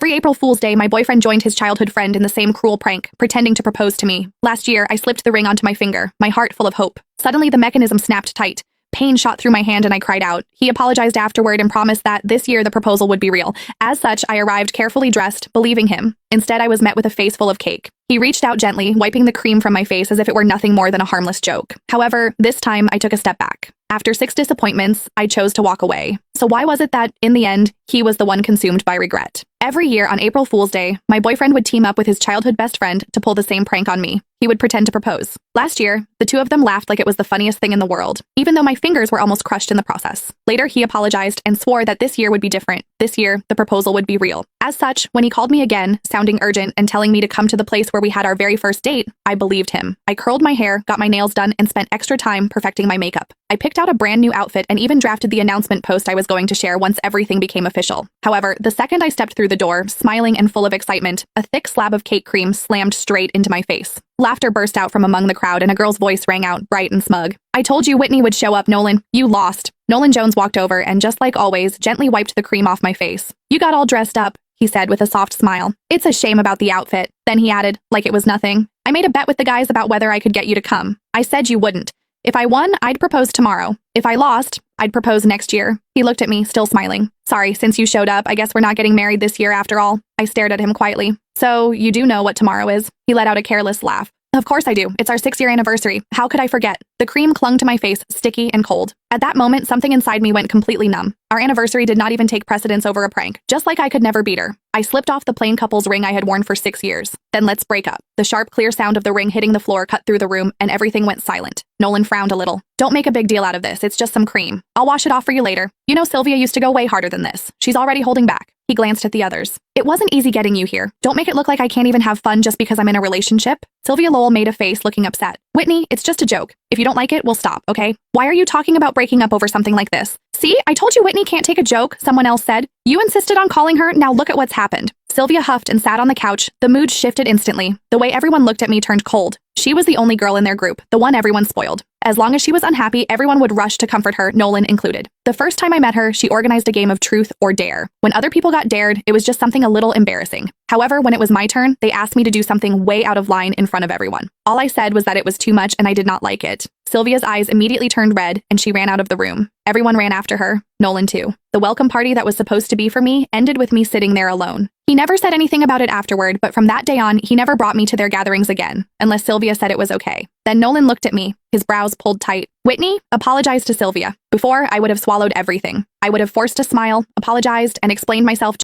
Every April Fool's Day, my boyfriend joined his childhood friend in the same cruel prank, pretending to propose to me. Last year, I slipped the ring onto my finger, my heart full of hope. Suddenly, the mechanism snapped tight. Pain shot through my hand and I cried out. He apologized afterward and promised that this year the proposal would be real. As such, I arrived carefully dressed, believing him. Instead, I was met with a face full of cake. He reached out gently, wiping the cream from my face as if it were nothing more than a harmless joke. However, this time I took a step back. After 6 disappointments, I chose to walk away. So why was it that, in the end, he was the one consumed by regret? Every year on April Fool's Day, my boyfriend would team up with his childhood best friend to pull the same prank on me. He would pretend to propose. Last year, the two of them laughed like it was the funniest thing in the world, even though my fingers were almost crushed in the process. Later, he apologized and swore that this year would be different. This year, the proposal would be real. As such, when he called me again, sounding urgent and telling me to come to the place where we had our very first date, I believed him. I curled my hair, got my nails done, and spent extra time perfecting my makeup. I picked out a brand new outfit and even drafted the announcement post I was going to share once everything became official. However, the second I stepped through the door, smiling and full of excitement, a thick slab of cake cream slammed straight into my face. Laughter burst out from among the crowd and a girl's voice rang out, bright and smug. "I told you Whitney would show up, Nolan. You lost." Nolan Jones walked over and, just like always, gently wiped the cream off my face. "You got all dressed up," he said with a soft smile. "It's a shame about the outfit." Then he added, like it was nothing, "I made a bet with the guys about whether I could get you to come. I said you wouldn't. If I won, I'd propose tomorrow. If I lost, I'd propose next year." He looked at me, still smiling. "Sorry, since you showed up, I guess we're not getting married this year after all." I stared at him quietly. "So, you do know what tomorrow is?" He let out a careless laugh. "Of course I do. It's our 6-year anniversary. How could I forget?" The cream clung to my face, sticky and cold. At that moment, something inside me went completely numb. Our anniversary did not even take precedence over a prank, just like I could never beat her. I slipped off the plain couple's ring I had worn for 6 years. "Then let's break up." The sharp, clear sound of the ring hitting the floor cut through the room, and everything went silent. Nolan frowned a little. "Don't make a big deal out of this. It's just some cream. I'll wash it off for you later. You know Sylvia used to go way harder than this. She's already holding back." He glanced at the others. "It wasn't easy getting you here. Don't make it look like I can't even have fun just because I'm in a relationship." Sylvia Lowell made a face, looking upset. "Whitney, it's just a joke. If you don't like it, we'll stop, okay? Why are you talking about breaking up over something like this?" "See, I told you Whitney can't take a joke," someone else said. "You insisted on calling her, now look at what's happened." Sylvia huffed and sat on the couch. The mood shifted instantly. The way everyone looked at me turned cold. She was the only girl in their group, the one everyone spoiled. As long as she was unhappy, everyone would rush to comfort her, Nolan included. The first time I met her, she organized a game of truth or dare. When other people got dared, it was just something a little embarrassing. However, when it was my turn, they asked me to do something way out of line in front of everyone. All I said was that it was too much and I did not like it. Sylvia's eyes immediately turned red and she ran out of the room. Everyone ran after her, Nolan too. The welcome party that was supposed to be for me ended with me sitting there alone. He never said anything about it afterward, but from that day on, he never brought me to their gatherings again, unless Sylvia said it was okay. Then Nolan looked at me, his brows pulled tight. "Whitney, apologize to Sylvia." Before, I would have swallowed everything. I would have forced a smile, apologized, and explained myself